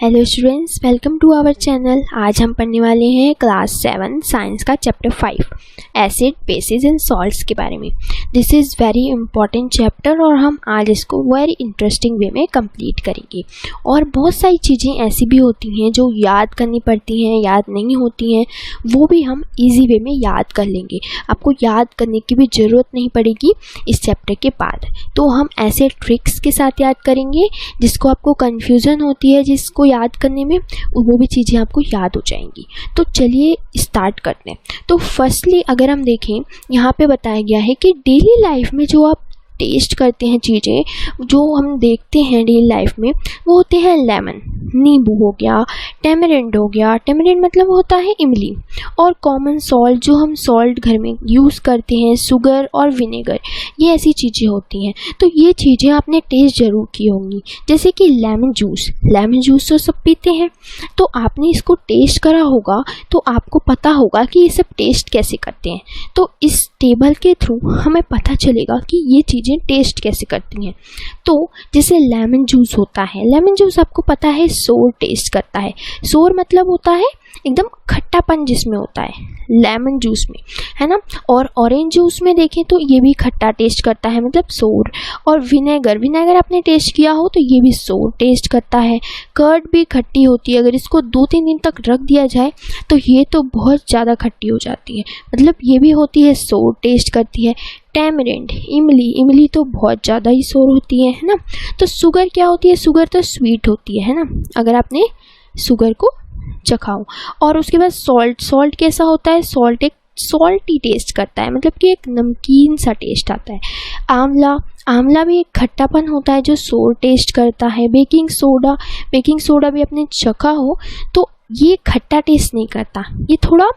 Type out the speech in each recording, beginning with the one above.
Hello students, welcome to our channel. आज हम पढ़ने वाले हैं क्लास 7 साइंस का chapter 5 acid bases and salts के बारे में। This is very important chapter और हम आज इसको वेरी इंटरेस्टिंग वे में कंप्लीट करेंगे। और बहुत सारी चीज़ें ऐसी भी होती हैं जो याद करनी पड़ती हैं, याद नहीं होती हैं, वो भी हम इजी वे में याद कर लेंगे। आपको याद करने की भी ज़रूरत नहीं पड़ेगी इस चैप्टर के बाद। तो हम ऐसे ट्रिक्स के साथ याद करेंगे जिसको आपको कन्फ्यूज़न होती है जिसको याद करने में, वो भी चीज़ें आपको याद हो जाएंगी। तो चलिए स्टार्ट करते हैं। तो फर्स्टली अगर हम देखें, यहाँ पे बताया गया है कि डेली लाइफ में जो आप टेस्ट करते हैं, चीज़ें जो हम देखते हैं डेली लाइफ में, वो होते हैं लेमन, नींबू हो गया, टेमरिंड हो गया। टेमरिंड मतलब होता है इमली। और कॉमन सॉल्ट, जो हम सॉल्ट घर में यूज़ करते हैं, शुगर और विनेगर, ये ऐसी चीज़ें होती हैं। तो ये चीज़ें आपने टेस्ट ज़रूर की होंगी। जैसे कि लेमन जूस तो सब पीते हैं, तो आपने इसको टेस्ट करा होगा तो आपको पता होगा कि ये सब टेस्ट कैसे करते हैं। तो इस टेबल के थ्रू हमें पता चलेगा कि ये चीज़ें टेस्ट कैसे करती हैं। तो जैसे लेमन जूस होता है, लेमन जूस आपको पता है सोर टेस्ट करता है। सोर मतलब होता है एकदम खट्टापन जिसमें होता है लेमन जूस में, है ना। और ऑरेंज जूस में देखें तो ये भी खट्टा टेस्ट करता है, मतलब सोर। और विनेगर आपने टेस्ट किया हो तो ये भी सोर टेस्ट करता है। कर्ड भी खट्टी होती है, अगर इसको 2-3 दिन तक रख दिया जाए तो ये तो बहुत ज़्यादा खट्टी हो जाती है, मतलब ये भी होती है, सोर टेस्ट करती है। टेमरिंड, इमली तो बहुत ज़्यादा ही सोर होती है ना। तो शुगर क्या होती है? शुगर तो स्वीट होती है ना, अगर आपने शुगर को चखाओ। और उसके बाद सॉल्ट कैसा होता है? सॉल्ट एक सॉल्टी टेस्ट करता है, मतलब कि एक नमकीन सा टेस्ट आता है। आंवला भी एक खट्टापन होता है जो सोर टेस्ट करता है। बेकिंग सोडा भी आपने चखा हो तो ये खट्टा टेस्ट नहीं करता, ये थोड़ा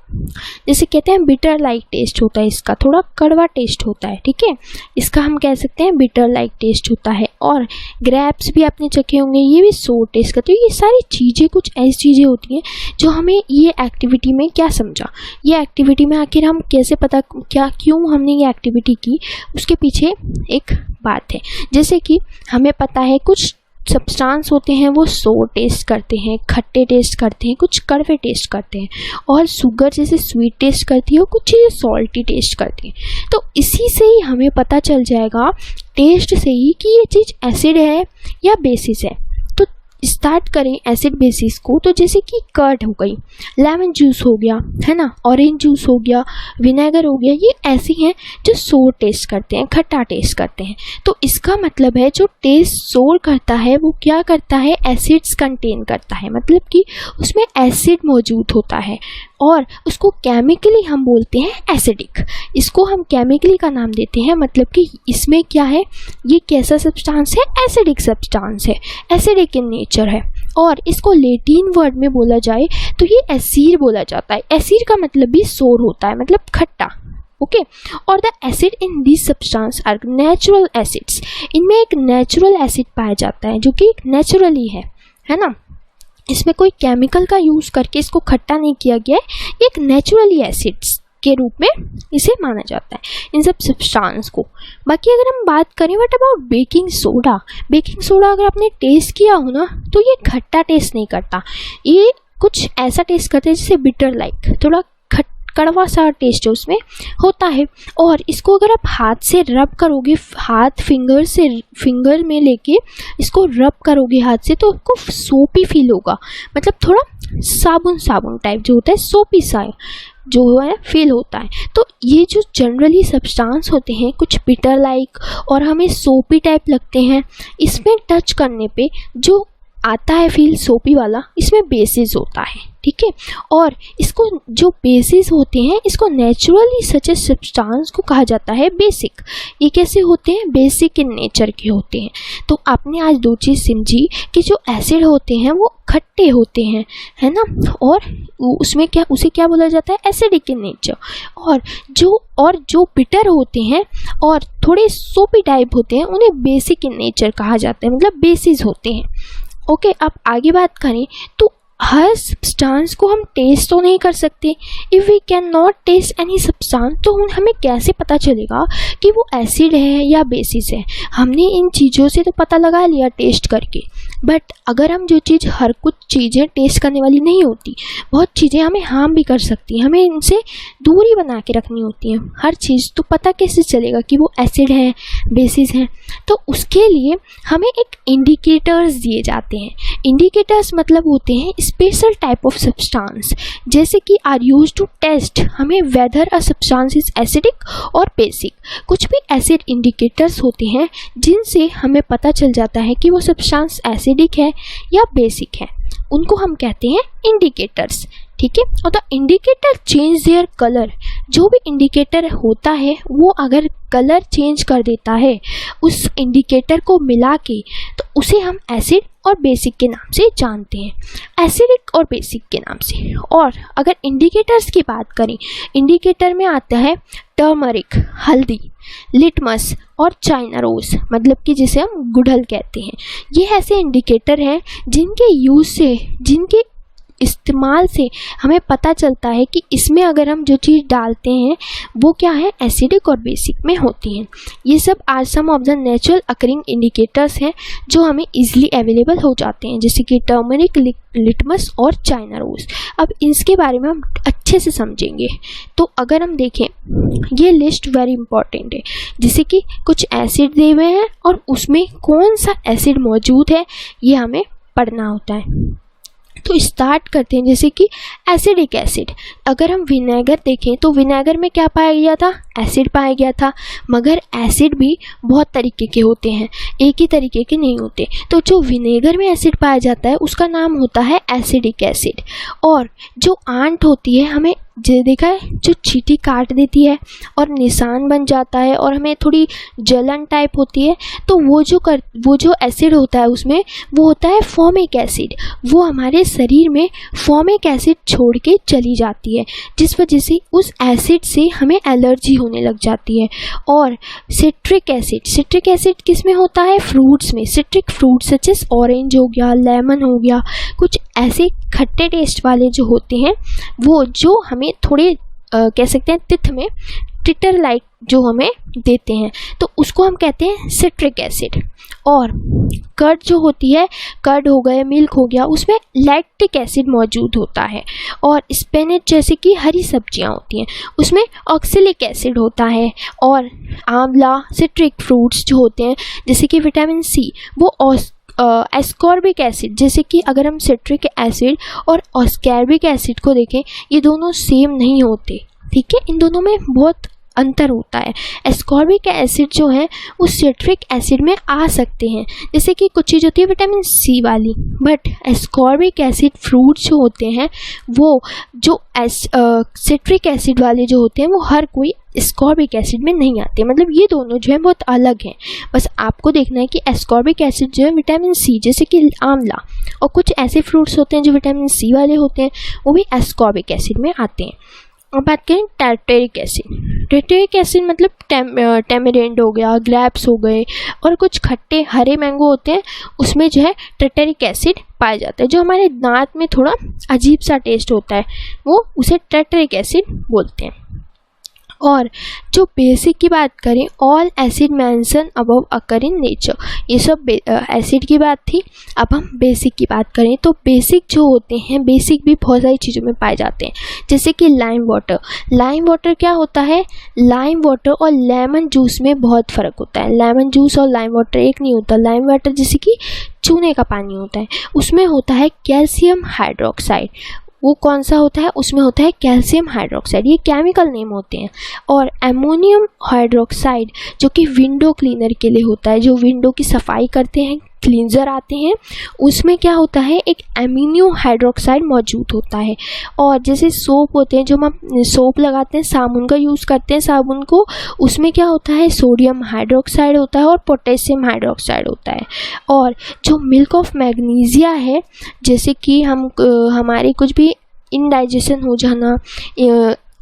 जैसे कहते हैं बिटर लाइक टेस्ट होता है, इसका थोड़ा कड़वा टेस्ट होता है, ठीक है। इसका हम कह सकते हैं बिटर लाइक टेस्ट होता है। और ग्रेप्स भी आपने चखे होंगे, ये भी सोर टेस्ट करते हैं। ये सारी चीज़ें कुछ ऐसी चीज़ें होती हैं जो हमें ये एक्टिविटी में क्या समझा, ये एक्टिविटी में आखिर हम कैसे पता क्यों हमने ये एक्टिविटी की, उसके पीछे एक बात है। जैसे कि हमें पता है कुछ सब्सटेंस होते हैं वो सोर टेस्ट करते हैं, खट्टे टेस्ट करते हैं, कुछ कड़वे टेस्ट करते हैं। और शुगर जैसे स्वीट टेस्ट करती है और कुछ चीज़ें सॉल्टी टेस्ट करती हैं। तो इसी से ही हमें पता चल जाएगा, टेस्ट से ही, कि ये चीज़ एसिड है या बेसिस है। तो स्टार्ट करें एसिड बेसिस को। तो जैसे कि कर्ड हो गई, लेमन जूस हो गया, है ना, ऑरेंज जूस हो गया, विनेगर हो गया, ये ऐसी हैं जो सोर टेस्ट करते हैं, खट्टा टेस्ट करते हैं। तो इसका मतलब है जो टेस्ट सोर करता है वो क्या करता है? एसिड्स कंटेन करता है, मतलब कि उसमें एसिड मौजूद होता है और उसको केमिकली हम बोलते हैं एसिडिक। इसको हम केमिकली का नाम देते हैं, मतलब कि इसमें क्या है, ये कैसा सब्सटेंस है? एसिडिक सब्सटेंस है, एसिडिक इन नेचर है। और इसको लैटिन वर्ड में बोला जाए तो ये एसिड बोला जाता है। एसिड का मतलब भी सोर होता है, मतलब खट्टा, ओके। और the acid in this substance are natural acids. इनमें एक नेचुरल एसिड पाया जाता है जो कि नेचुरली है ना। इसमें कोई केमिकल का यूज़ करके इसको खट्टा नहीं किया गया है, एक नेचुरली एसिड्स के रूप में इसे माना जाता है इन सब सब्सटेंस को। बाकी अगर हम बात करें व्हाट अबाउट बेकिंग सोडा अगर आपने टेस्ट किया हो ना तो ये खट्टा टेस्ट नहीं करता, ये कुछ ऐसा टेस्ट करता है जैसे बिटर लाइक, थोड़ा कड़वा सा टेस्ट उसमें होता है। और इसको अगर आप हाथ से रब करोगे, फिंगर में लेके इसको रब करोगे हाथ से, तो आपको सोपी फील होगा, मतलब थोड़ा साबुन टाइप जो होता है, सोपी सा जो है फील होता है। तो ये जो जनरली सब्सटेंस होते हैं कुछ बिटर लाइक और हमें सोपी टाइप लगते हैं, इसमें टच करने पे जो आता है फील सोपी वाला, इसमें बेसिस होता है, ठीक है। और इसको जो बेसिस होते हैं इसको नेचुरली सच ए सब्सटेंस को कहा जाता है बेसिक। ये कैसे होते हैं? बेसिक इन नेचर के होते हैं। तो आपने आज 2 चीज़ समझी कि जो एसिड होते हैं वो खट्टे होते हैं, है ना, और उसमें उसे क्या बोला जाता है? Acidic in nature. और जो बिटर होते हैं और थोड़े सोपी टाइप होते हैं उन्हें बेसिक इन नेचर कहा जाता है, मतलब बेसिस होते हैं, ओके। अब आगे बात करें तो हर सब्सटेंस को हम टेस्ट तो नहीं कर सकते। If we can not test any substance तो हमें कैसे पता चलेगा कि वो एसिड है या बेसिस है? हमने इन चीज़ों से तो पता लगा लिया टेस्ट करके, बट अगर हम जो चीज़, हर कुछ चीज़ें टेस्ट करने वाली नहीं होती, बहुत चीज़ें हमें हार्म भी कर सकती हैं, हमें इनसे दूरी बना के रखनी होती है। हर चीज़ तो पता कैसे चलेगा कि वो एसिड है, बेसिस हैं? तो उसके लिए हमें एक इंडिकेटर्स दिए जाते हैं। इंडिकेटर्स मतलब होते हैं स्पेशल टाइप ऑफ सब्सटेंस, जैसे कि आर यूज टू टेस्ट हमें weather a substance is acidic और बेसिक। कुछ भी एसिड इंडिकेटर्स होते हैं जिनसे हमें पता चल जाता है कि वो सब्सटेंस एसिडिक है या बेसिक है, उनको हम कहते हैं इंडिकेटर्स। ठीक है, और the indicator change their colour. जो भी इंडिकेटर होता है वो अगर कलर चेंज कर देता है उस इंडिकेटर को मिला के, तो उसे हम एसिड और बेसिक के नाम से जानते हैं, एसिडिक और बेसिक के नाम से। और अगर इंडिकेटर्स की बात करें, इंडिकेटर में आता है टर्मरिक हल्दी, लिटमस और चाइना रोज, मतलब कि जिसे हम गुड़हल कहते हैं। ये ऐसे इंडिकेटर हैं जिनके यूज से, जिनके इस्तेमाल से हमें पता चलता है कि इसमें अगर हम जो चीज़ डालते हैं वो क्या है, एसिडिक और बेसिक में होती हैं। ये सब are some of the natural occurring indicators हैं जो हमें इजीली अवेलेबल हो जाते हैं, जैसे कि टर्मरिक, लिटमस और चाइना रोज। अब इसके बारे में हम अच्छे से समझेंगे। तो अगर हम देखें, ये लिस्ट वेरी इंपॉर्टेंट है, जैसे कि कुछ एसिड दिए हुए हैं और उसमें कौन सा एसिड मौजूद है ये हमें पढ़ना होता है। तो स्टार्ट करते हैं, जैसे कि एसिडिक एसिड। अगर हम विनेगर देखें तो विनेगर में क्या पाया गया था, एसिड पाया गया था। मगर एसिड भी बहुत तरीके के होते हैं, एक ही तरीके के नहीं होते। तो जो विनेगर में एसिड पाया जाता है उसका नाम होता है एसिडिक एसिड। और जो आंट होती है, हमें जो देखा है, जो चींटी काट देती है और निशान बन जाता है और हमें थोड़ी जलन टाइप होती है, तो वो जो एसिड होता है उसमें वो होता है फॉर्मिक एसिड। वो हमारे शरीर में फॉर्मिक एसिड छोड़ के चली जाती है, जिस वजह से उस एसिड से हमें एलर्जी होने लग जाती है। और सिट्रिक एसिड किस में होता है, फ्रूट्स में। Citric fruit such as orange हो गया, लेमन हो गया, कुछ ऐसे खट्टे टेस्ट वाले जो होते हैं वो जो हमें थोड़े कह सकते हैं तित में टिटर लाइक जो हमें देते हैं, तो उसको हम कहते हैं सिट्रिक एसिड। और कर्ड जो होती है, कर्ड हो गया, मिल्क हो गया, उसमें लैक्टिक एसिड मौजूद होता है। और स्पिनच जैसे कि हरी सब्जियां होती हैं उसमें ऑक्सैलिक एसिड होता है। और आंवला, सिट्रिक फ्रूट्स जो होते हैं जैसे कि विटामिन सी, वो एस्कॉर्बिक एसिड, जैसे कि अगर हम सिट्रिक एसिड और ऑस्कैर्बिक एसिड को देखें, ये दोनों सेम नहीं होते। ठीक है, इन दोनों में बहुत अंतर होता है। एस्कॉर्बिक एसिड जो है वो सिट्रिक एसिड में आ सकते हैं, जैसे कि कुछ चीज़ होती है विटामिन सी वाली, बट एस्कॉर्बिक एसिड फ्रूट्स जो होते हैं वो जो सिट्रिक एसिड वाले जो होते हैं वो हर कोई एस्कॉर्बिक एसिड में नहीं आते। मतलब ये दोनों जो है बहुत अलग हैं। बस आपको देखना है कि एस्कॉर्बिक एसिड जो है विटामिन सी, जैसे कि आंवला, और कुछ ऐसे फ्रूट्स होते हैं जो विटामिन सी वाले होते हैं वो भी एस्कॉर्बिक एसिड में आते हैं। अब बात करें टार्टेरिक एसिड। टार्टेरिक एसिड मतलब टेमेरेंड हो गया, ग्रेप्स हो गए, और कुछ खट्टे हरे मैंगो होते हैं उसमें जो है टार्टेरिक एसिड पाया जाता है, जो हमारे दांत में थोड़ा अजीब सा टेस्ट होता है, वो उसे टार्टेरिक एसिड बोलते हैं। और जो बेसिक की बात करें, all acid mention above occur in nature, ये सब एसिड की बात थी। अब हम बेसिक की बात करें तो बेसिक जो होते हैं, बेसिक भी बहुत सारी चीज़ों में पाए जाते हैं, जैसे कि लाइम वाटर। लाइम वाटर क्या होता है, लाइम वाटर और लेमन जूस में बहुत फ़र्क होता है। लेमन जूस और लाइम वाटर एक नहीं होता। लाइम वाटर जैसे कि चूने का पानी होता है, उसमें होता है कैल्शियम हाइड्रोक्साइड। वो कौन सा होता है, उसमें होता है कैल्शियम हाइड्रोक्साइड, ये केमिकल नेम होते हैं। और एमोनियम हाइड्रोक्साइड जो कि विंडो क्लीनर के लिए होता है, जो विंडो की सफाई करते हैं, क्लींजर आते हैं, उसमें क्या होता है, एक एमिनो हाइड्रोक्साइड मौजूद होता है। और जैसे सोप होते हैं, जो हम सोप लगाते हैं, साबुन का यूज़ करते हैं साबुन को, उसमें क्या होता है, सोडियम हाइड्रोक्साइड होता है और पोटेशियम हाइड्रोक्साइड होता है। और जो मिल्क ऑफ मैग्नीशिया है, जैसे कि हम हमारे कुछ भी इनडाइजेशन हो जाना,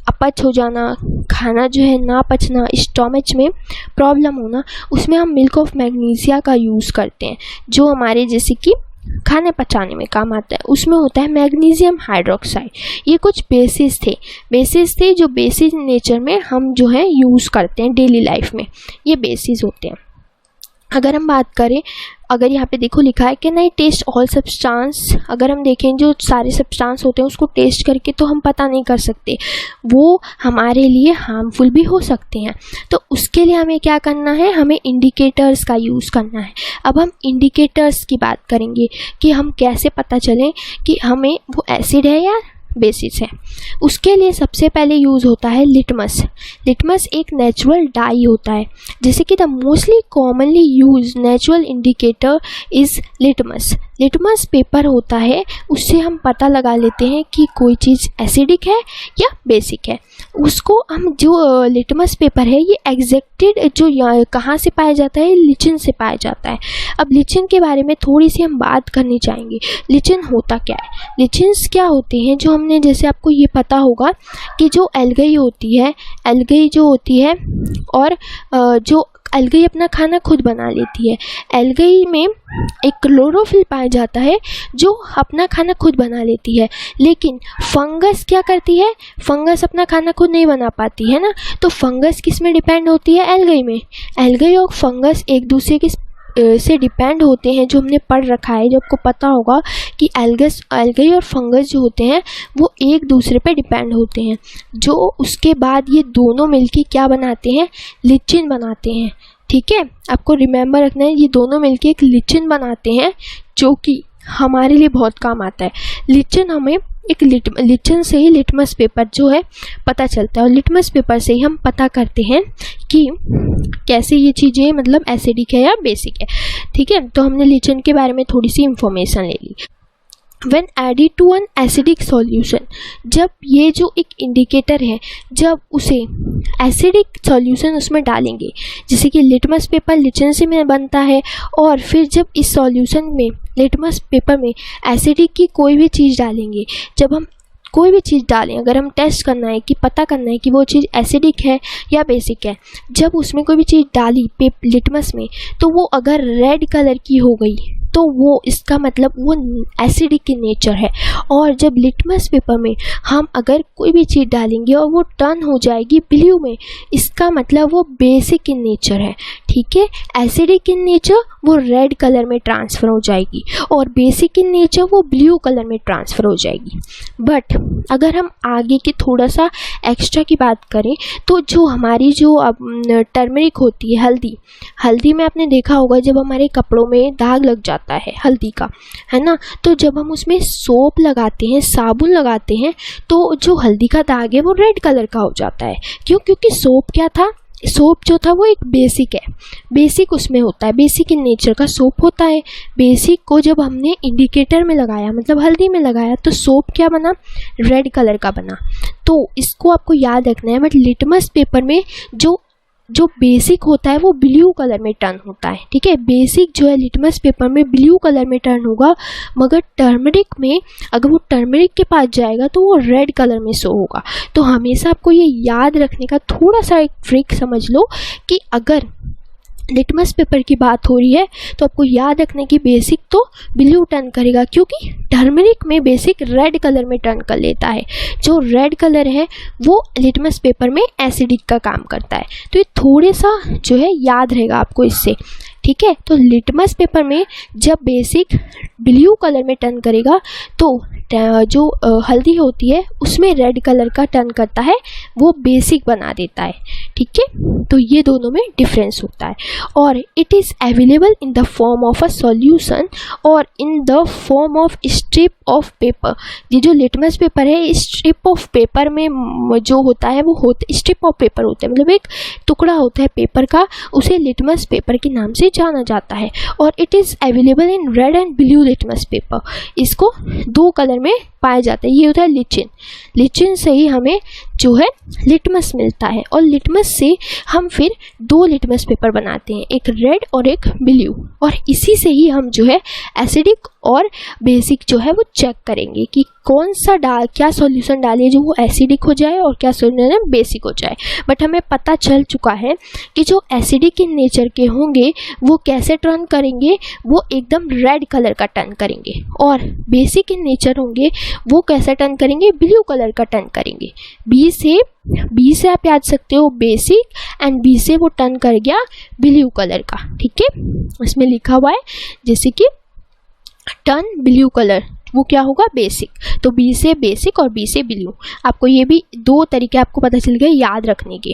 अपच हो जाना, खाना जो है ना पचना, स्टोमच में प्रॉब्लम होना, उसमें हम मिल्क ऑफ मैग्नीशिया का यूज़ करते हैं, जो हमारे जैसे कि खाने पचाने में काम आता है। उसमें होता है मैग्नीशियम हाइड्रोक्साइड। ये कुछ बेसिस थे जो बेसिस नेचर में हम जो है यूज़ करते हैं डेली लाइफ में, ये बेसिस होते हैं। अगर हम बात करें अगर यहाँ पे देखो लिखा है कि नहीं टेस्ट ऑल सब्सटेंस, अगर हम देखें जो सारे सब्सटेंस होते हैं उसको टेस्ट करके तो हम पता नहीं कर सकते, वो हमारे लिए हार्मफुल भी हो सकते हैं। तो उसके लिए हमें क्या करना है, हमें इंडिकेटर्स का यूज़ करना है। अब हम इंडिकेटर्स की बात करेंगे कि हम कैसे पता चलें कि हमें वो एसिड है या बेसिस है। उसके लिए सबसे पहले यूज़ होता है लिटमस। लिटमस एक नेचुरल डाई होता है, जैसे कि the mostly commonly use natural indicator is litmus. Litmus paper होता है, उससे हम पता लगा लेते हैं कि कोई चीज़ एसिडिक है या बेसिक है। उसको हम जो लिटमस पेपर है ये एग्जैक्टेड जो कहाँ से पाया जाता है, लिचिन से पाया जाता है। अब लिचिन के बारे में थोड़ी सी हम बात करनी चाहेंगे। लिचिन होता क्या है, लिचिन्स क्या होते हैं, जो हमने जैसे आपको ये पता होगा कि जो एल्गी होती है, एल्गी जो होती है और जो एल्गी अपना खाना खुद बना लेती है। एल्गी में एक क्लोरोफिल पाया जाता है जो अपना खाना खुद बना लेती है, लेकिन फंगस क्या करती है, फंगस अपना खाना खुद नहीं बना पाती है ना। तो फंगस किस में डिपेंड होती है, एल्गी में। एल्गी और फंगस एक दूसरे के से डिपेंड होते हैं, जो हमने पढ़ रखा है, जो आपको पता होगा कि एल्गी और फंगस जो होते हैं वो एक दूसरे पे डिपेंड होते हैं। जो उसके बाद ये दोनों मिलके क्या बनाते हैं, लिचिन बनाते हैं। ठीक है, आपको रिमेंबर रखना है, ये दोनों मिलके एक लिचिन बनाते हैं जो कि हमारे लिए बहुत काम आता है। लिचिन हमें एक लिचिन से ही लिटमस पेपर जो है पता चलता है, और लिटमस पेपर से ही हम पता करते हैं कि कैसे ये चीज़ें मतलब एसिडिक है या बेसिक है। ठीक है, तो हमने लिचिन के बारे में थोड़ी सी इंफॉर्मेशन ले ली। When added to an acidic solution, जब ये जो एक इंडिकेटर है, जब उसे एसिडिक सॉल्यूशन उसमें डालेंगे, जैसे कि लिटमस पेपर लिचिन से में बनता है, और फिर जब इस सॉल्यूशन में लिटमस पेपर में एसिडिक की कोई भी चीज़ डालेंगे, जब हम कोई भी चीज़ डालें, अगर हम टेस्ट करना है कि पता करना है कि वो चीज़ एसिडिक है या बेसिक है, जब उसमें कोई भी चीज़ डाली लिटमस में, तो वो अगर रेड कलर की हो गई तो वो इसका मतलब वो एसिडिक in नेचर है। और जब लिटमस पेपर में हम अगर कोई भी चीज़ डालेंगे और वो टर्न हो जाएगी ब्लू में, इसका मतलब वो बेसिक in नेचर है। ठीक है, एसिडिक in नेचर वो रेड कलर में ट्रांसफ़र हो जाएगी, और बेसिक in नेचर वो ब्लू कलर में ट्रांसफ़र हो जाएगी। बट अगर हम आगे की थोड़ा सा एक्स्ट्रा की बात करें, तो जो हमारी जो टर्मरिक होती है, हल्दी में आपने देखा होगा जब हमारे कपड़ों में दाग लग जाता है हल्दी का, है ना, तो जब हम उसमें सोप लगाते हैं, साबुन लगाते हैं, तो जो हल्दी का दाग है वो रेड कलर का हो जाता है। क्यों? क्योंकि सोप क्या था, सोप जो था वो एक बेसिक है, बेसिक उसमें होता है, बेसिक इन नेचर का सोप होता है। बेसिक को जब हमने इंडिकेटर में लगाया, मतलब हल्दी में लगाया, तो सोप क्या बना, रेड कलर का बना। तो इसको आपको याद रखना है। बट लिटमस पेपर में जो बेसिक होता है वो ब्लू कलर में टर्न होता है। ठीक है, बेसिक जो है लिटमस पेपर में ब्लू कलर में टर्न होगा, मगर टर्मरिक में अगर वो टर्मरिक के पास जाएगा तो वो रेड कलर में शो होगा। तो हमेशा आपको ये याद रखने का थोड़ा सा एक ट्रिक समझ लो कि अगर लिटमस पेपर की बात हो रही है तो आपको याद रखने की बेसिक तो ब्लू टर्न करेगा, क्योंकि टर्मरिक में बेसिक रेड कलर में टर्न कर लेता है। जो रेड कलर है वो लिटमस पेपर में एसिडिक का काम करता है। तो ये थोड़े सा जो है याद रहेगा आपको इससे। ठीक है, तो लिटमस पेपर में जब बेसिक ब्लू कलर में टर्न करेगा तो जो हल्दी होती है उसमें रेड कलर का टर्न करता है, वो बेसिक बना देता है। ठीक है, तो ये दोनों में डिफरेंस होता है। और it is available in the form of a solution और in the form of strip of paper. ये जो लिटमस पेपर है, स्ट्रिप ऑफ पेपर में जो होता है वो स्ट्रिप ऑफ पेपर होता है, मतलब एक टुकड़ा होता है पेपर का, उसे लिटमस पेपर के नाम से जाना जाता है। और it is available in red and blue litmus paper. इसको दो कलर में पाया जाता है। ये होता है लिचिन से ही हमें जो है लिटमस मिलता है, और लिटमस से हम फिर दो लिटमस पेपर बनाते हैं, एक रेड और एक ब्लू, और इसी से ही हम जो है एसिडिक और बेसिक जो है वो चेक करेंगे कि कौन सा क्या सॉल्यूशन डालिए जो वो एसिडिक हो जाए और क्या सॉल्यूशन बेसिक हो जाए। बट हमें पता चल चुका है कि जो एसिडिक इन नेचर के होंगे वो कैसे टर्न करेंगे, वो एकदम रेड कलर का टर्न करेंगे, और बेसिक इन नेचर होंगे वो कैसे टर्न करेंगे, ब्लू कलर का टर्न करेंगे। से आप याद सकते हो बेसिक, एंड बी से वो टर्न कर गया ब्लू कलर का। ठीक है, इसमें लिखा हुआ है जैसे कि टर्न ब्लू कलर, वो क्या होगा बेसिक। तो बी से बेसिक और बी से ब्लू। आपको ये भी दो तरीके आपको पता चल गए याद रखने के,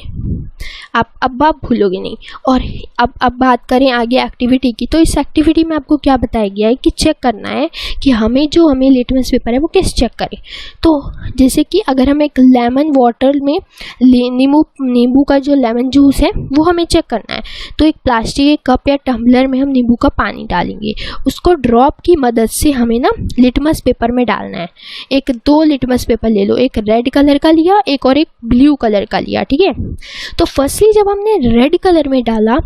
आप भूलोगे नहीं। और अब बात करें आगे एक्टिविटी की, तो इस एक्टिविटी में आपको क्या बताया गया है कि चेक करना है कि हमें लिटमस पेपर है वो कैसे चेक करें। तो जैसे कि अगर हम एक लेमन वाटर में नींबू का जो लेमन जूस है वो हमें चेक करना है, तो एक प्लास्टिक के कप या टम्बलर में हम नींबू का पानी डालेंगे, उसको ड्रॉप की मदद से हमें ना लिटमस पेपर में डालना है। एक 2 लिटमस पेपर ले लो, एक रेड कलर का लिया, एक ब्लू कलर का लिया। ठीक है, तो फर्स्टली जब हमने रेड कलर में डाला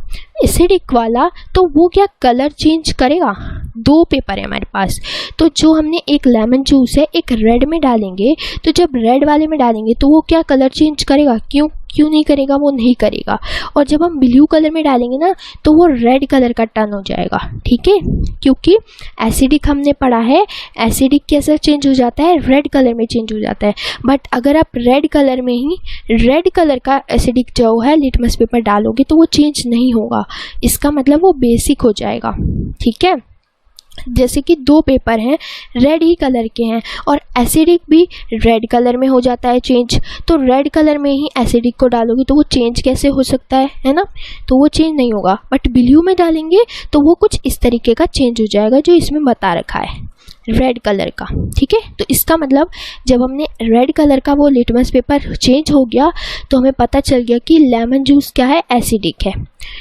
एसिडिक वाला, तो वो क्या कलर चेंज करेगा। 2 पेपर है हमारे पास, तो जो हमने एक लेमन जूस है एक रेड में डालेंगे, तो जब रेड वाले में डालेंगे तो वो क्या कलर चेंज करेगा। क्यों नहीं करेगा, वो नहीं करेगा। और जब हम ब्लू कलर में डालेंगे ना तो वो रेड कलर का टर्न हो जाएगा। ठीक है, क्योंकि एसिडिक हमने पढ़ा है, एसिडिक कैसे चेंज हो जाता है, रेड कलर में चेंज हो जाता है। बट अगर आप रेड कलर में ही रेड कलर का एसिडिक जो है लिटमस पेपर डालोगे तो वो चेंज नहीं होगा, इसका मतलब वो बेसिक हो जाएगा। ठीक है, जैसे कि 2 पेपर हैं रेड ही कलर के हैं और एसिडिक भी रेड कलर में हो जाता है चेंज, तो रेड कलर में ही एसिडिक को डालोगे तो वो चेंज कैसे हो सकता है ना, तो वो चेंज नहीं होगा। बट ब्लू में डालेंगे तो वो कुछ इस तरीके का चेंज हो जाएगा जो इसमें बता रखा है रेड कलर का। ठीक है, तो इसका मतलब जब हमने रेड कलर का वो लिटमस पेपर चेंज हो गया तो हमें पता चल गया कि लेमन जूस क्या है, एसिडिक है।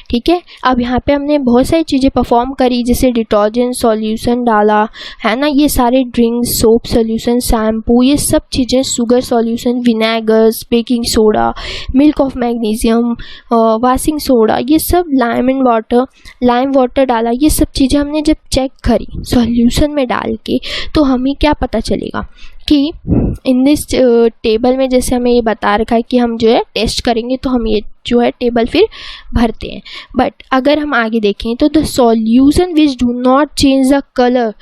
ठीक है, अब यहाँ पे हमने बहुत सारी चीज़ें परफॉर्म करी, जैसे डिटर्जेंट सॉल्यूशन डाला है ना, ये सारे ड्रिंक्स, सोप सॉल्यूशन, शैम्पू, ये सब चीज़ें, sugar solution, vinegars, baking soda, milk of magnesium, washing soda, ये सब लाइम वाटर डाला। ये सब चीज़ें हमने जब चेक करी सॉल्यूशन में डाल के, तो हमें क्या पता चलेगा कि इन दिस टेबल में जैसे हमें ये बता रखा है कि हम जो है टेस्ट करेंगे तो हम ये जो है टेबल फिर भरते हैं। बट अगर हम आगे देखें तो the solution which do not change the colour,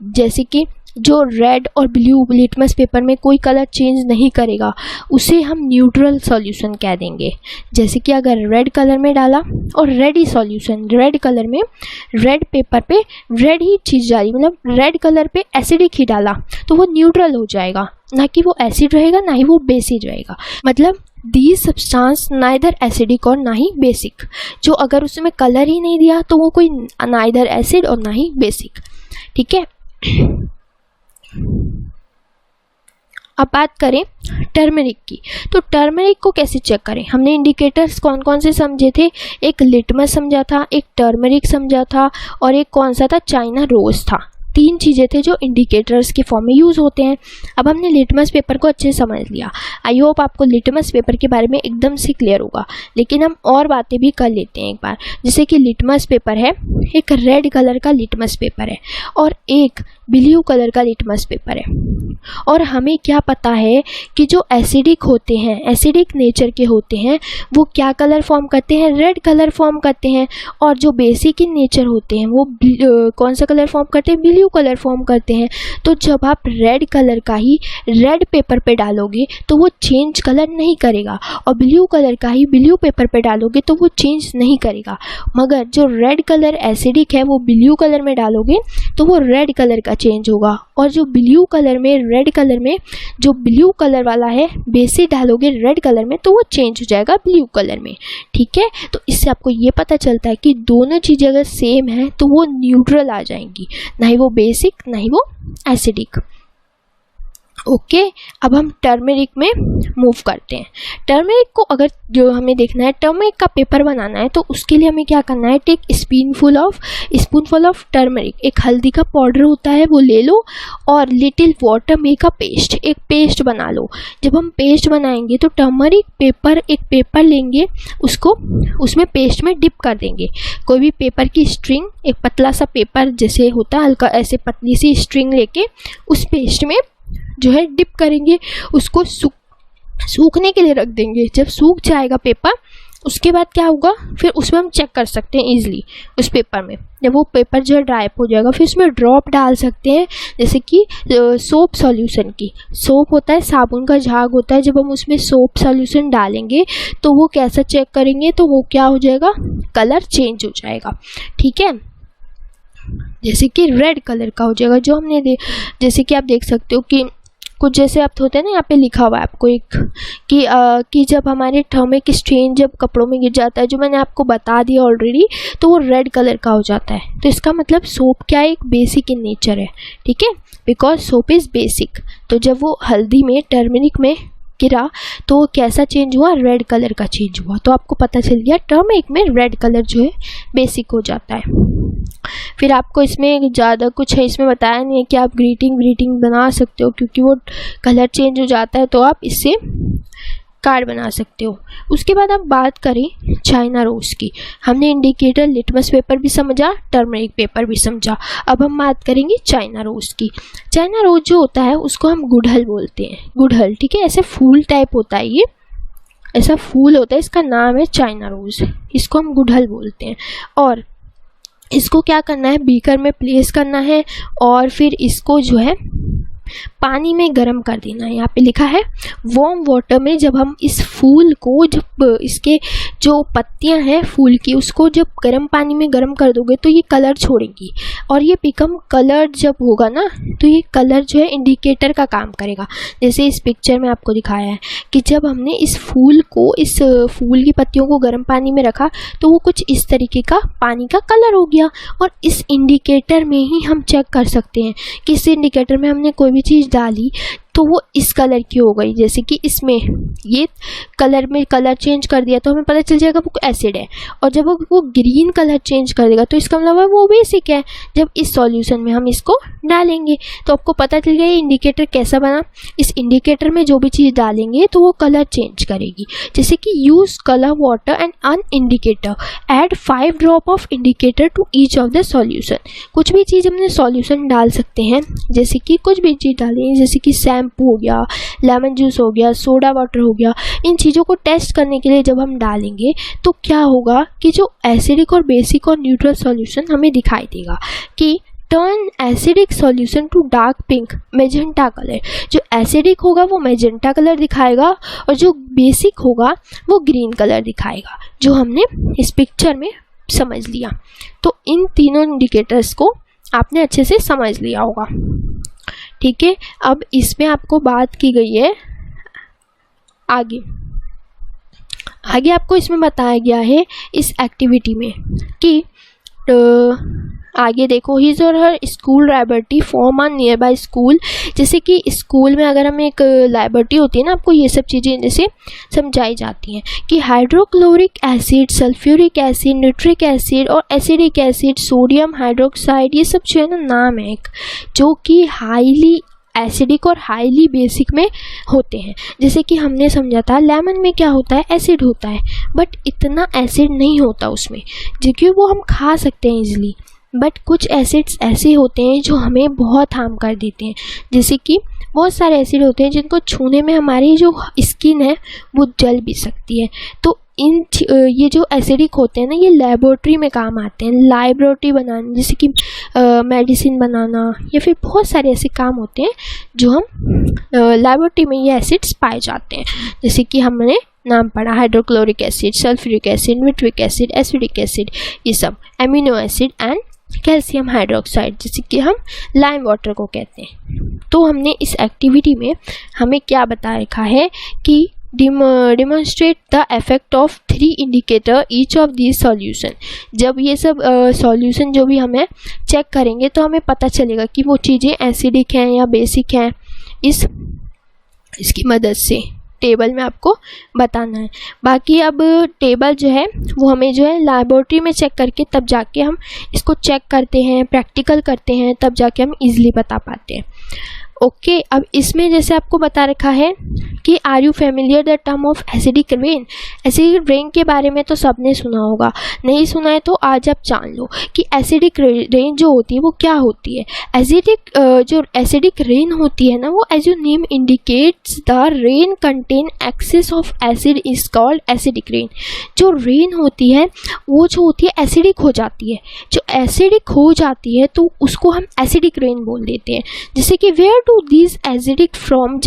जैसे कि जो रेड और ब्लू लिटमस पेपर में कोई कलर चेंज नहीं करेगा उसे हम न्यूट्रल सॉल्यूशन कह देंगे। जैसे कि अगर रेड कलर में डाला और रेड ही सॉल्यूशन, रेड कलर में रेड पेपर पे रेड ही चीज़ डाली, मतलब रेड कलर पे एसिडिक ही डाला, तो वो न्यूट्रल हो जाएगा, ना कि वो एसिड रहेगा ना ही वो बेसिक रहेगा। मतलब दी सब्सटेंस नाइदर एसिडिक और ना ही बेसिक, जो अगर उसमें कलर ही नहीं दिया तो वो कोई नाइदर एसिड और ना ही बेसिक। ठीक है, अब बात करें टर्मरिक की, तो टर्मरिक को कैसे चेक करें। हमने इंडिकेटर्स कौन कौन से समझे थे, एक लिटमस समझा था, एक टर्मरिक समझा था और एक कौन सा था, चाइना रोज था। 3 चीज़ें थे जो इंडिकेटर्स के फॉर्म में यूज़ होते हैं। अब हमने लिटमस पेपर को अच्छे से समझ लिया, आई होप आपको लिटमस पेपर के बारे में एकदम से क्लियर होगा। लेकिन हम और बातें भी कर लेते हैं एक बार, जैसे कि लिटमस पेपर है, एक रेड कलर का लिटमस पेपर है और एक ब्लू कलर का लिटमस पेपर है। और हमें क्या पता है कि जो एसिडिक होते हैं, एसिडिक नेचर के होते हैं, वो क्या कलर फॉर्म करते हैं, रेड कलर फॉर्म करते हैं। और जो बेसिक इन नेचर होते हैं वो कौन सा कलर फॉर्म करते हैं, ब्लू कलर फॉर्म करते हैं। तो जब आप रेड कलर का ही रेड पेपर पे डालोगे तो वो चेंज कलर नहीं करेगा, और ब्लू कलर का ही ब्लू पेपर पे डालोगे तो वो चेंज नहीं करेगा। मगर जो रेड कलर एसिडिक है वो ब्लू कलर में डालोगे तो वो रेड कलर का चेंज होगा, और जो ब्लू कलर में रेड कलर में जो ब्लू कलर वाला है बेसिक डालोगे रेड कलर में तो वो चेंज हो जाएगा ब्लू कलर में। ठीक है, तो इससे आपको ये पता चलता है कि दोनों चीज़ें अगर सेम है तो वो न्यूट्रल आ जाएंगी, ना ही वो बेसिक ना ही वो एसिडिक। ओके, अब हम टर्मरिक में मूव करते हैं। टर्मरिक को अगर जो हमें देखना है, टर्मरिक का पेपर बनाना है, तो उसके लिए हमें क्या करना है, टेक स्पूनफुल ऑफ टर्मरिक, एक हल्दी का पाउडर होता है वो ले लो, और little water make a paste, एक पेस्ट बना लो। जब हम पेस्ट बनाएंगे तो टर्मरिक पेपर, एक पेपर लेंगे, उसको उसमें पेस्ट में डिप कर देंगे। कोई भी पेपर की स्ट्रिंग, एक पतला सा पेपर जैसे होता है, हल्का ऐसे पतली सी स्ट्रिंग लेके उस पेस्ट में जो है डिप करेंगे, उसको सूखने के लिए रख देंगे। जब सूख जाएगा पेपर उसके बाद क्या होगा, फिर उसमें हम चेक कर सकते हैं इजीली उस पेपर में। जब वो पेपर जो है ड्राइप हो जाएगा, फिर उसमें ड्रॉप डाल सकते हैं, जैसे कि सोप सॉल्यूशन की। सोप होता है, साबुन का झाग होता है, जब हम उसमें सोप सॉल्यूशन डालेंगे तो वो कैसा चेक करेंगे, तो वो क्या हो जाएगा, कलर चेंज हो जाएगा। ठीक है, जैसे कि रेड कलर का हो जाएगा, जो हमने जैसे कि आप देख सकते हो कि कुछ जैसे आप होते हैं ना, यहाँ पे लिखा हुआ है आपको एक कि जब हमारे टर्मरिक स्ट्रेन जब कपड़ों में गिर जाता है, जो मैंने आपको बता दिया ऑलरेडी, तो वो रेड कलर का हो जाता है। तो इसका मतलब सोप क्या है, एक बेसिक इन नेचर है। ठीक है, बिकॉज सोप इज़ बेसिक। तो जब वो हल्दी में, टर्मरिक में गिरा तो वो कैसा चेंज हुआ, रेड कलर का चेंज हुआ। तो आपको पता चल गया टर्मरिक में रेड कलर जो है बेसिक हो जाता है। फिर आपको इसमें ज़्यादा कुछ है इसमें बताया नहीं है कि आप ग्रीटिंग बना सकते हो, क्योंकि वो कलर चेंज हो जाता है, तो आप इससे कार्ड बना सकते हो। उसके बाद आप बात करें चाइना रोज़ की। हमने इंडिकेटर, लिटमस पेपर भी समझा, टर्मरिक पेपर भी समझा। अब हम बात करेंगे चाइना रोज़ की। चाइना रोज़ जो होता है उसको हम गुड़हल बोलते हैं, गुड़हल। ठीक है, ऐसे फूल टाइप होता है, ये ऐसा फूल होता है, इसका नाम है चाइना रोज़, इसको हम गुड़हल बोलते हैं। और इसको क्या करना है, बीकर में प्लेस करना है और फिर इसको जो है पानी में गर्म कर देना है। यहाँ पे लिखा है वार्म वाटर में। जब हम इस फूल को, जब इसके जो पत्तियां हैं फूल की, उसको जब गर्म पानी में गर्म कर दोगे तो ये कलर छोड़ेंगी, और ये बिकम कलर जब होगा ना, तो ये कलर जो है इंडिकेटर का काम करेगा। जैसे इस पिक्चर में आपको दिखाया है कि जब हमने इस फूल को, इस फूल की पत्तियों को गर्म पानी में रखा तो वो कुछ इस तरीके का पानी का कलर हो गया। और इस इंडिकेटर में ही हम चेक कर सकते हैं कि इस इंडिकेटर में हमने कोई भी चीज़ डाली तो वो इस कलर की हो गई। जैसे कि इसमें ये कलर में कलर चेंज कर दिया तो हमें पता चल जाएगा वो एसिड है, और जब वो ग्रीन कलर चेंज कर देगा तो इसका मतलब है वो बेसिक है। जब इस सॉल्यूशन में हम इसको डालेंगे तो आपको पता चल गया ये इंडिकेटर कैसा बना। इस इंडिकेटर में जो भी चीज़ डालेंगे तो वो कलर चेंज करेगी। जैसे कि use colour water and an indicator, add 5 drop of indicator to each of the solution. कुछ भी चीज़ हमने सॉल्यूशन डाल सकते हैं, जैसे कि कुछ भी चीज़ डालें, जैसे कि शैम्पू हो गया, लेमन जूस हो गया, सोडा वाटर हो गया। इन चीज़ों को टेस्ट करने के लिए जब हम डालेंगे तो क्या होगा कि जो एसिडिक और बेसिक और न्यूट्रल सॉल्यूशन हमें दिखाई देगा कि turn acidic solution to dark pink magenta colour. जो एसिडिक होगा वो मेजेंटा कलर दिखाएगा और जो बेसिक होगा वो ग्रीन कलर दिखाएगा, जो हमने इस पिक्चर में समझ लिया। तो इन तीनों इंडिकेटर्स को आपने अच्छे से समझ लिया होगा। ठीक है, अब इसमें आपको बात की गई है आगे आपको इसमें बताया गया है इस एक्टिविटी में कि आगे देखो, हिज और her school library form on near by school. जैसे कि स्कूल में अगर हमें एक लाइब्रेरी होती है ना, आपको ये सब चीज़ें जैसे समझाई जाती हैं कि hydrochloric acid, sulphuric acid, nitric acid और एसिडिक एसिड, सोडियम हाइड्रोक्साइड, ये सब जो है ना नाम है एक, जो कि हाईली एसिडिक और हाईली बेसिक में होते हैं। जैसे कि हमने समझा था लेमन में क्या होता है, एसिड होता है, बट इतना एसिड नहीं होता उसमें, क्योंकि वो हम खा सकते हैं इजीली। बट कुछ एसिड्स ऐसे होते हैं जो हमें बहुत हार्म कर देते हैं। जैसे कि बहुत सारे एसिड होते हैं जिनको छूने में हमारी जो स्किन है वो जल भी सकती है। तो ये जो एसिडिक होते हैं ना, ये लेबोरेटरी में काम आते हैं, लाइब्रेटरी बनाने, जैसे कि मेडिसिन बनाना, या फिर बहुत सारे ऐसे काम होते हैं जो हम लेबोरेटरी में ये एसिड्स पाए जाते हैं। जैसे कि हमने नाम पढ़ा hydrochloric acid, sulphuric acid, nitric acid, acidic acid, ये सब amino acid and calcium hydroxide, जैसे कि हम लाइम वाटर को कहते हैं। तो हमने इस एक्टिविटी में हमें क्या बता रखा है कि demonstrate the effect of 3 indicator each of these solution। जब ये सब सॉल्यूशन जो भी हमें चेक करेंगे तो हमें पता चलेगा कि वो चीज़ें एसिडिक हैं या बेसिक हैं। इसकी मदद से टेबल में आपको बताना है। बाकी अब टेबल जो है वो हमें जो है लैबोरेटरी में चेक करके तब जाके हम इसको चेक करते हैं, प्रैक्टिकल करते हैं, तब जाके हम इजीली बता पाते हैं। ओके, अब इसमें जैसे आपको बता रखा है कि are you familiar the term of acidic rain. Acidic rain के बारे में तो सबने सुना होगा, नहीं सुना है तो आज आप जान लो कि एसिडिक रेन जो होती है वो क्या होती है। जो एसिडिक रेन होती है ना, वो as you name indicates the rain contain excess of acid is called acidic rain. जो रेन होती है वो जो होती है एसिडिक हो जाती है, जो एसिडिक हो जाती है तो उसको हम एसिडिक रेन बोल देते हैं। जैसे कि where do this acidic from,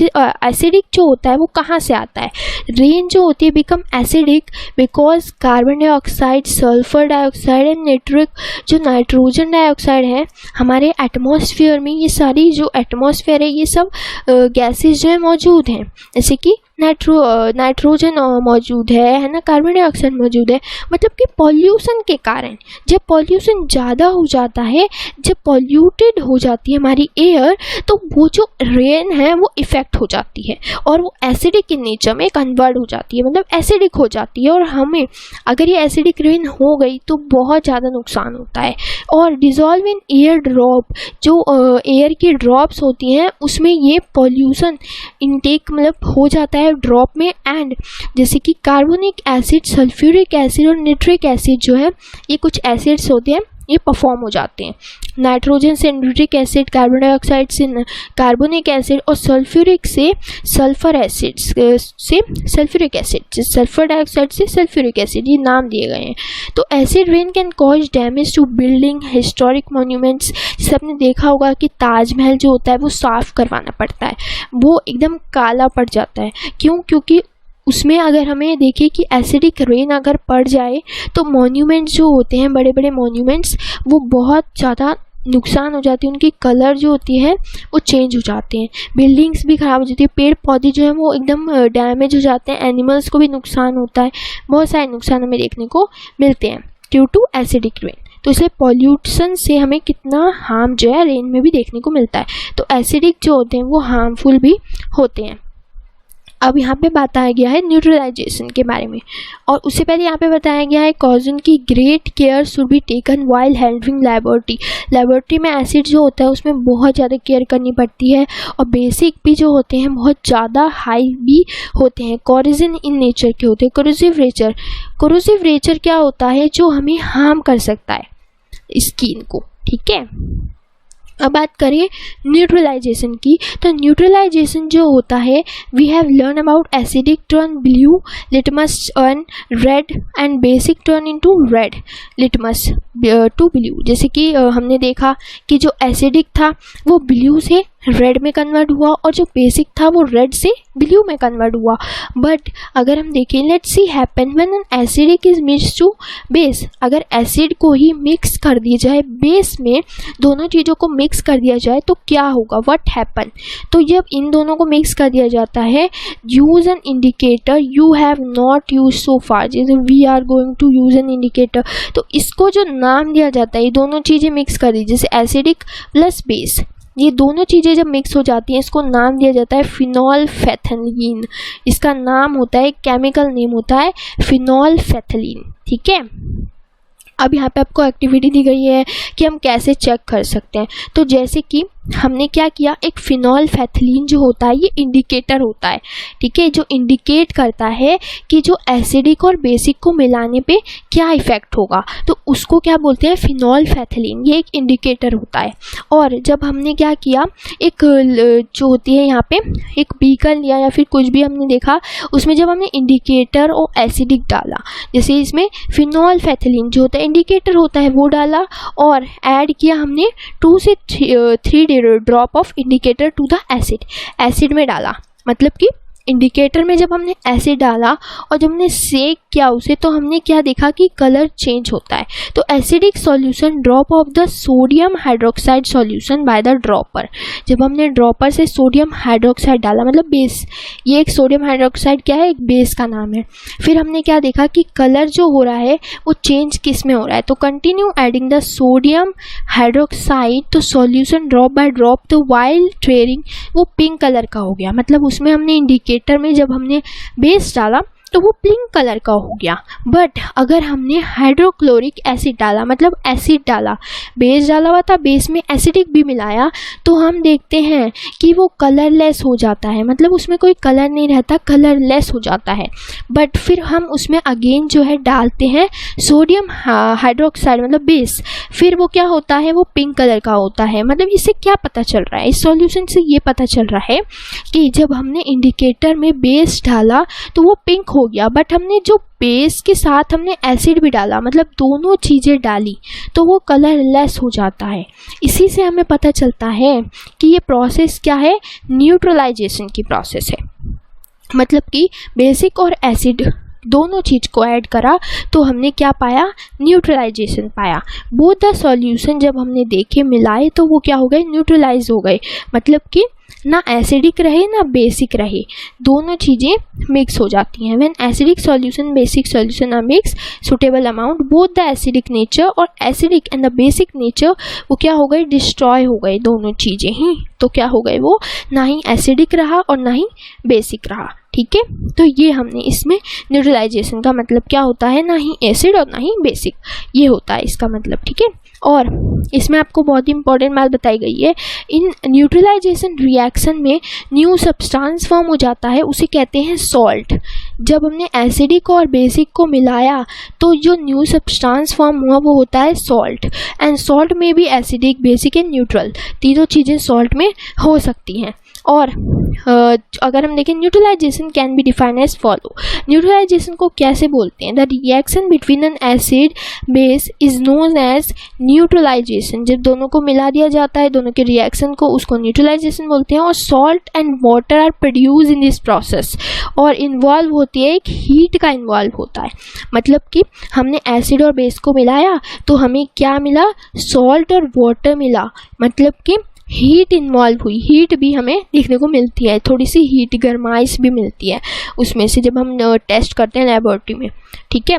acidic जो होता है वो कहाँ से आता है। रेन जो होती है become acidic because carbon dioxide, sulphur dioxide and जो नाइट्रोजन डाइऑक्साइड है हमारे एटमॉस्फेयर में, ये सारी जो एटमॉस्फेयर है ये सब गैसेस जो है मौजूद हैं। जैसे कि नाइट्रोजन मौजूद है ना, कार्बन डाइऑक्साइड मौजूद है। मतलब कि पॉल्यूशन के कारण, जब पॉल्यूशन ज़्यादा हो जाता है, जब पॉल्यूटेड हो जाती है हमारी एयर, तो वो जो रेन है वो इफ़ेक्ट हो जाती है और वो एसिडिक इन नेचर में कन्वर्ट हो जाती है, मतलब एसिडिक हो जाती है। और हमें अगर ये एसिडिक रेन हो गई तो बहुत ज़्यादा नुकसान होता है। और डिज़ोल्व इन एयर ड्रॉप, जो एयर की ड्रॉप्स होती हैं उसमें ये पॉल्यूशन इनटेक मतलब हो जाता है ड्रॉप में। एंड जैसे कि कार्बोनिक एसिड, सल्फ्यूरिक एसिड और निट्रिक एसिड जो है ये कुछ एसिड्स होते हैं, ये परफॉर्म हो जाते हैं। नाइट्रोजन से निट्रिक एसिड, कार्बन डाइऑक्साइड से कार्बोनिक एसिड और सल्फ्यूरिक से सल्फर एसिड से सल्फ्यूरिक एसिड, सल्फर डाइऑक्साइड से सल्फ्यूरिक एसिड, ये नाम दिए गए हैं। तो acid rain can cause damage to building, historic monuments. जैसे आपने देखा होगा कि ताजमहल जो होता है वो साफ़ करवाना पड़ता है, वो एकदम काला पड़ जाता है। क्यों? क्योंकि उसमें अगर हमें देखें कि एसिडिक रेन अगर पड़ जाए तो मॉन्यूमेंट्स जो होते हैं, बड़े बड़े मॉन्यूमेंट्स, वो बहुत ज़्यादा नुकसान हो जाती है, उनकी कलर जो होती है वो चेंज हो जाते हैं, बिल्डिंग्स भी ख़राब हो जाती है, पेड़ पौधे जो हैं वो एकदम डैमेज हो जाते हैं, एनिमल्स को भी नुकसान होता है, बहुत सारे नुकसान हमें देखने को मिलते हैं ड्यू टू एसिडिक रेन। तो इसलिए पॉल्यूशन से हमें कितना हार्म जो है रेन में भी देखने को मिलता है। तो एसिडिक जो होते हैं वो हार्मफुल भी होते हैं। अब यहाँ पे बताया गया है न्यूट्रलाइजेशन के बारे में, और उससे पहले यहाँ पे बताया गया है कॉजन की great care should be taken while handling laboratory. Laboratory में एसिड जो होता है उसमें बहुत ज़्यादा केयर करनी पड़ती है, और बेसिक भी जो होते हैं बहुत ज़्यादा हाई भी होते हैं, कोरोजन इन नेचर के होते हैं। कोरोसिव नेचर क्या होता है? जो हमें हार्म कर सकता है स्किन को, ठीक है। अब बात करें न्यूट्रलाइजेशन की, तो न्यूट्रलाइजेशन जो होता है, we have learn about acidic turn blue, litmus turn red and basic turn into red, litmus to blue. जैसे कि हमने देखा कि जो एसिडिक था वो ब्लू से रेड में कन्वर्ट हुआ और जो बेसिक था वो रेड से ब्लू में कन्वर्ट हुआ। बट अगर हम देखें, let's see happen when an acidic is mix to base, अगर एसिड को ही मिक्स कर दिया जाए बेस में, दोनों चीज़ों को मिक्स कर दिया जाए तो क्या होगा, व्हाट हैपन। तो जब इन दोनों को मिक्स कर दिया जाता है, use an indicator you have not use so far, जैसे we are going to use an indicator, तो इसको जो नाम दिया जाता है, ये दोनों चीज़ें मिक्स कर दी, जैसे एसिडिक प्लस बेस, ये दोनों चीज़ें जब मिक्स हो जाती हैं इसको नाम दिया जाता है फिनोल्फेथलीन। इसका नाम होता है, केमिकल नेम होता है फिनोल्फेथलीन, ठीक है। अब यहाँ पे आपको एक्टिविटी दी गई है कि हम कैसे चेक कर सकते हैं। तो जैसे कि हमने क्या किया, एक फिनोल्फेथलीन जो होता है ये इंडिकेटर होता है, ठीक है, जो इंडिकेट करता है कि जो एसिडिक और बेसिक को मिलाने पे क्या इफ़ेक्ट होगा, तो उसको क्या बोलते हैं, फिनोल्फेथलीन। ये एक इंडिकेटर होता है। और जब हमने क्या किया, एक जो होती है यहाँ पे एक बीकर लिया या फिर कुछ भी हमने देखा, उसमें जब हमने इंडिकेटर और एसिडिक डाला, जैसे इसमें फिनोल्फेथलीन जो होता है इंडिकेटर होता है वो डाला, और ऐड किया हमने 2 से 3 drop of indicator to the acid में डाला। मतलब कि इंडिकेटर में जब हमने एसिड डाला और जब हमने सेक किया उसे, तो हमने क्या देखा कि कलर चेंज होता है। तो acidic solution drop of the sodium hydroxide solution by the dropper, जब हमने ड्रॉपर से सोडियम हाइड्रोक्साइड डाला, मतलब बेस, ये एक सोडियम हाइड्रोक्साइड क्या है, एक बेस का नाम है। फिर हमने क्या देखा कि कलर जो हो रहा है वो चेंज किस में हो रहा है, तो continue adding the sodium hydroxide, तो सॉल्यूशन ड्रॉप बाय ड्रॉप, तो वाइल ट्रेयरिंग वो पिंक कलर का हो गया। मतलब उसमें हमने इंडिकेटर में जब हमने बेस डाला तो वो पिंक कलर का हो गया। बट अगर हमने हाइड्रोक्लोरिक एसिड डाला, मतलब एसिड डाला, बेस डाला हुआ था, बेस में एसिडिक भी मिलाया, तो हम देखते हैं कि वो कलरलेस हो जाता है, मतलब उसमें कोई कलर नहीं रहता, कलरलेस हो जाता है। बट फिर हम उसमें अगेन जो है डालते हैं सोडियम हाइड्रोक्साइड मतलब बेस, फिर वो क्या होता है, वो पिंक कलर का होता है। मतलब इससे क्या पता चल रहा है, इस सॉल्यूशन से ये पता चल रहा है कि जब हमने इंडिकेटर में बेस डाला तो वो पिंक हो गया, बट हमने जो बेस के साथ हमने एसिड भी डाला, मतलब दोनों चीज़ें डाली, तो वो कलरलेस हो जाता है। इसी से हमें पता चलता है कि ये प्रोसेस क्या है, न्यूट्रलाइजेशन की प्रोसेस है। मतलब कि बेसिक और एसिड दोनों चीज़ को ऐड करा तो हमने क्या पाया, न्यूट्रलाइजेशन पाया। बोथ द सॉल्यूशन जब हमने देखे मिलाए तो वो क्या हो गए, न्यूट्रलाइज हो गए। मतलब कि ना एसिडिक रहे ना बेसिक रहे, दोनों चीज़ें मिक्स हो जाती हैं। When acidic solution basic solution are mix suitable amount both the acidic nature और acidic and the basic nature वो क्या हो गए, डिस्ट्रॉय हो गए दोनों चीज़ें ही। तो क्या हो गए, वो ना ही एसिडिक रहा और ना ही बेसिक रहा। ठीक है, तो ये हमने इसमें न्यूट्रलाइजेशन का मतलब क्या होता है, ना ही एसिड और ना ही बेसिक, ये होता है इसका मतलब। ठीक है, और इसमें आपको बहुत ही इंपॉर्टेंट बात बताई गई है, इन न्यूट्रलाइजेशन रिएक्शन में न्यू सब्सटेंस फॉर्म हो जाता है, उसे कहते हैं सॉल्ट। जब हमने एसिडिक और बेसिक को मिलाया तो जो न्यू सब्सटेंस फॉर्म हुआ वो होता है सॉल्ट। एंड सॉल्ट में भी एसिडिक, बेसिक एंड न्यूट्रल तीनों चीज़ें सॉल्ट में हो सकती हैं। और अगर हम देखें neutralisation can be define as follow. Neutralisation को कैसे बोलते हैं, the reaction between an acid base is known as neutralisation. जब दोनों को मिला दिया जाता है, दोनों के रिएक्शन को, उसको न्यूट्रलाइजेशन बोलते हैं। और salt and water are produce in this process, और इन्वॉल्व होती है, एक हीट का इन्वॉल्व होता है। मतलब कि हमने एसिड और बेस को मिलाया तो हमें क्या मिला, सॉल्ट और वाटर मिला, मतलब कि हीट इन्वॉल्व हुई। हीट भी हमें देखने को मिलती है, थोड़ी सी हीट, गर्माइश भी मिलती है उसमें से जब हम टेस्ट करते हैं लेबोरेटरी में। ठीक है,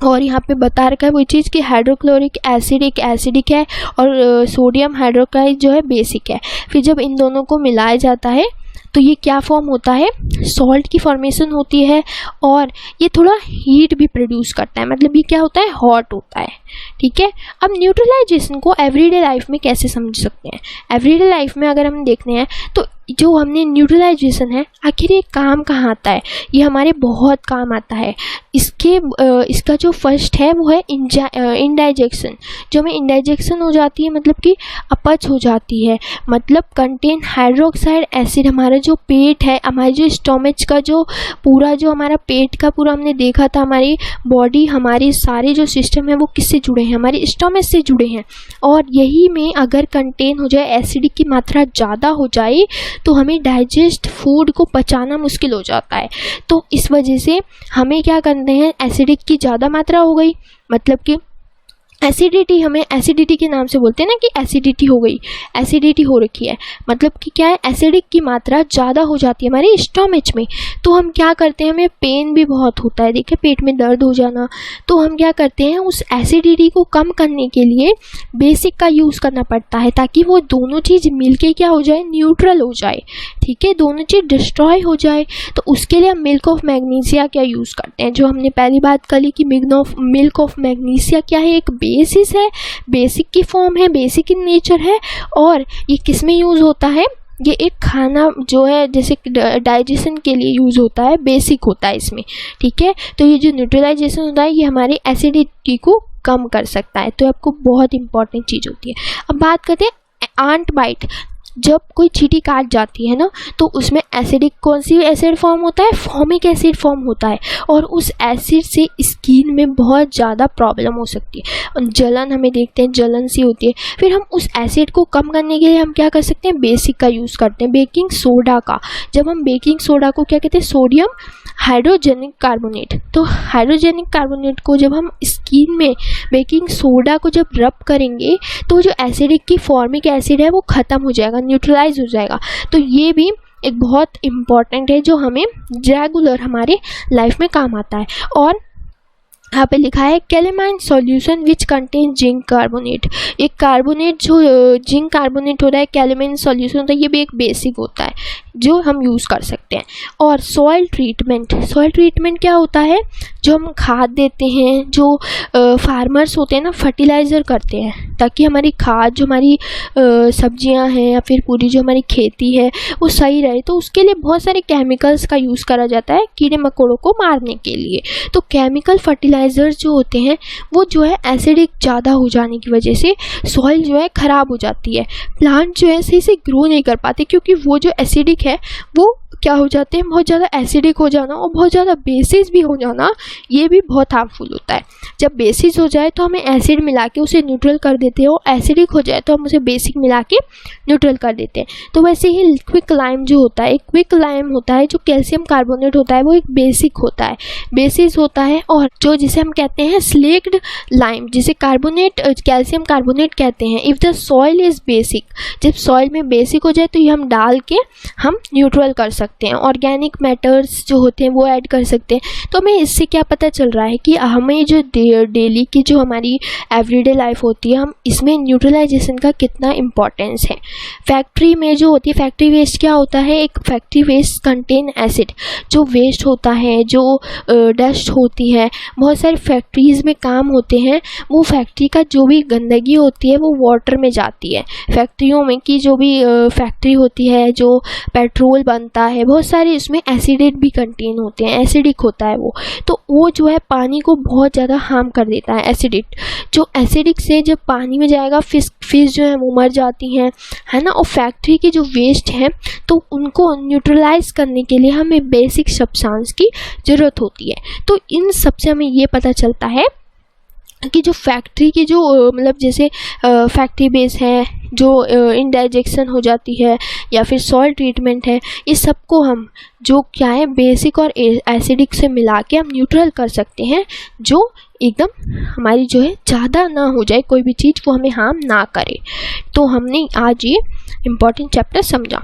और यहाँ पे बता रखा है वही चीज़ कि हाइड्रोक्लोरिक एसिड एक एसिडिक है और सोडियम हाइड्रोक्साइड जो है बेसिक है। फिर जब इन दोनों को मिलाया जाता है तो ये क्या फॉर्म होता है, सॉल्ट की फॉर्मेशन होती है, और ये थोड़ा हीट भी प्रोड्यूस करता है, मतलब ये क्या होता है, हॉट होता है। ठीक है, अब न्यूट्रलाइजेशन को एवरीडे लाइफ में कैसे समझ सकते हैं। एवरीडे लाइफ में अगर हम देखते हैं तो जो हमने न्यूट्रलाइजेशन है, आखिर ये काम कहाँ आता है, ये हमारे बहुत काम आता है। इसका जो फर्स्ट है वो है इंडाइजेक्शन। जो हमें इंडाइजेक्शन हो जाती है मतलब कि अपच हो जाती है, मतलब कंटेन हाइड्रोक्साइड एसिड। हमारा जो पेट है, हमारे जो स्टोमच का जो पूरा, जो हमारा पेट का पूरा हमने देखा था, हमारी बॉडी, हमारे सारे जो सिस्टम है वो किससे जुड़े हैं, हमारे स्टोमच से जुड़े हैं। और यही में अगर कंटेन हो जाए, एसिड की मात्रा ज़्यादा हो जाए तो हमें डाइजेस्ट फूड को पचाना मुश्किल हो जाता है। तो इस वजह से हमें क्या करते हैं, एसिडिक की ज़्यादा मात्रा हो गई, मतलब कि एसिडिटी, हमें एसिडिटी के नाम से बोलते हैं ना कि एसिडिटी हो गई, एसिडिटी हो रखी है, मतलब कि क्या है, एसिडिक की मात्रा ज़्यादा हो जाती है हमारे स्टोमच में। तो हम क्या करते हैं, हमें पेन भी बहुत होता है, देखिए पेट में दर्द हो जाना। तो हम क्या करते हैं, उस एसिडिटी को कम करने के लिए बेसिक का यूज़ करना पड़ता है, ताकि वो दोनों चीज़ मिलके क्या हो जाए, न्यूट्रल हो जाए। ठीक है, दोनों चीज़ डिस्ट्रॉय हो जाए। तो उसके लिए हम मिल्क ऑफ मैग्नीशिया क्या यूज़ करते हैं, जो हमने पहली बात करी कि मिल्क ऑफ मैग्नीशिया क्या है, एक बेसिस है, बेसिक की फॉर्म है, बेसिक इन नेचर है। और ये किस में यूज़ होता है, ये एक खाना जो है जैसे डाइजेशन के लिए यूज़ होता है, बेसिक होता है इसमें। ठीक है, तो ये जो न्यूट्रलाइजेशन होता है ये हमारी एसिडिटी को कम कर सकता है। तो आपको बहुत इंपॉर्टेंट चीज़ होती है। अब बात करते हैं आंट बाइट। जब कोई चींटी काट जाती है ना तो उसमें एसिडिक, कौन सी एसिड फॉर्म होता है, फॉर्मिक एसिड फॉर्म होता है। और उस एसिड से स्किन में बहुत ज़्यादा प्रॉब्लम हो सकती है, जलन, हमें देखते हैं जलन सी होती है। फिर हम उस एसिड को कम करने के लिए हम क्या कर सकते हैं, बेसिक का यूज़ करते हैं, बेकिंग सोडा का। जब हम बेकिंग सोडा को क्या कहते हैं, सोडियम हाइड्रोजेनिक कार्बोनेट। तो हाइड्रोजेनिक कार्बोनेट को जब हम स्किन में बेकिंग सोडा को जब रब करेंगे तो जो एसिडिक की फॉर्मिक एसिड है वो ख़त्म हो जाएगा, न्यूट्रलाइज हो जाएगा। तो ये भी एक बहुत इम्पॉर्टेंट है जो हमें रेगुलर हमारे लाइफ में काम आता है। और यहाँ पे लिखा है calamine solution which contain zinc carbonate. एक कार्बोनेट जो जिंक कार्बोनेट होता है, कैलेमाइन सॉल्यूशन होता है, ये भी एक बेसिक होता है जो हम यूज़ कर सकते हैं। और सॉइल ट्रीटमेंट क्या होता है, जो हम खाद देते हैं, जो फार्मर्स होते हैं ना फर्टिलाइज़र करते हैं ताकि हमारी खाद जो हमारी सब्जियां हैं या फिर पूरी जो हमारी खेती है वो सही रहे, तो उसके लिए बहुत सारे केमिकल्स का यूज़ करा जाता है कीड़े मकोड़ों को मारने के लिए। तो केमिकल फर्टिलाइज़र्स जो होते हैं वो जो है एसिडिक ज़्यादा हो जाने की वजह से सॉइल जो है ख़राब हो जाती है, प्लांट जो है सही से ग्रो नहीं कर पाते, क्योंकि वो जो एसिडिक है वो क्या हो जाते हैं, बहुत ज़्यादा एसिडिक हो जाना और बहुत ज़्यादा बेसिस भी हो जाना, ये भी बहुत हार्मफुल होता है। जब बेसिस हो जाए तो हमें एसिड मिला के उसे न्यूट्रल कर देते हैं, और एसिडिक हो जाए तो हम उसे बेसिक मिला के न्यूट्रल कर देते हैं। तो वैसे ही क्विक लाइम जो होता है, एक क्विक लाइम होता है, जो कैल्शियम कार्बोनेट होता है वो एक बेसिक होता है, बेसिस होता है। और जो जिसे हम कहते हैं स्लेक्ड लाइम, जिसे कार्बोनेट कैल्शियम कार्बोनेट कहते हैं। If the soil is basic, जब सॉइल में बेसिक हो जाए तो ये हम डाल के हम न्यूट्रल कर सकते हैं, ऑर्गेनिक मैटर्स जो होते हैं वो ऐड कर सकते हैं। तो हमें इससे क्या पता चल रहा है कि हमें जो डेली की जो हमारी एवरीडे लाइफ होती है, हम इसमें न्यूट्रलाइजेशन का कितना इम्पोर्टेंस है। फैक्ट्री में जो होती है, फैक्ट्री वेस्ट क्या होता है, एक फैक्ट्री वेस्ट कंटेन एसिड, जो वेस्ट होता है, जो डस्ट होती है, बहुत सारी फैक्ट्रीज़ में काम होते हैं, वो फैक्ट्री का जो भी गंदगी होती है वो वाटर में जाती है। फैक्ट्रियों में की जो भी फैक्ट्री होती है, जो पेट्रोल बनता है, बहुत सारे इसमें एसिडेट भी कंटेन होते हैं, एसिडिक होता है वो वो जो है पानी को बहुत ज़्यादा हार्म कर देता है। एसिडिक जो एसिडिक से जब पानी में जाएगा फिश जो है वो मर जाती हैं, है ना। और फैक्ट्री के जो वेस्ट हैं तो उनको न्यूट्रलाइज करने के लिए हमें बेसिक सब्सटेंस की ज़रूरत होती है। तो इन सब से हमें ये पता चलता है कि जो फैक्ट्री की जो मतलब जैसे फैक्ट्री बेस है, जो इंडाइजेक्शन हो जाती है या फिर सॉइल ट्रीटमेंट है, इस सब को हम जो क्या है बेसिक और एसिडिक से मिला के हम न्यूट्रल कर सकते हैं, जो एकदम हमारी जो है ज़्यादा ना हो जाए, कोई भी चीज़ वो हमें हार्म ना करे। तो हमने आज ये इम्पॉर्टेंट चैप्टर समझा।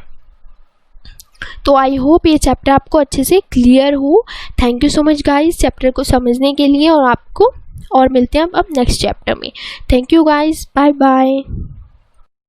तो आई होप ये चैप्टर आपको अच्छे से क्लियर हो। Thank you so much guys chapter को समझने के लिए, और आपको और मिलते हैं अब नेक्स्ट चैप्टर में। Thank you guys, bye bye.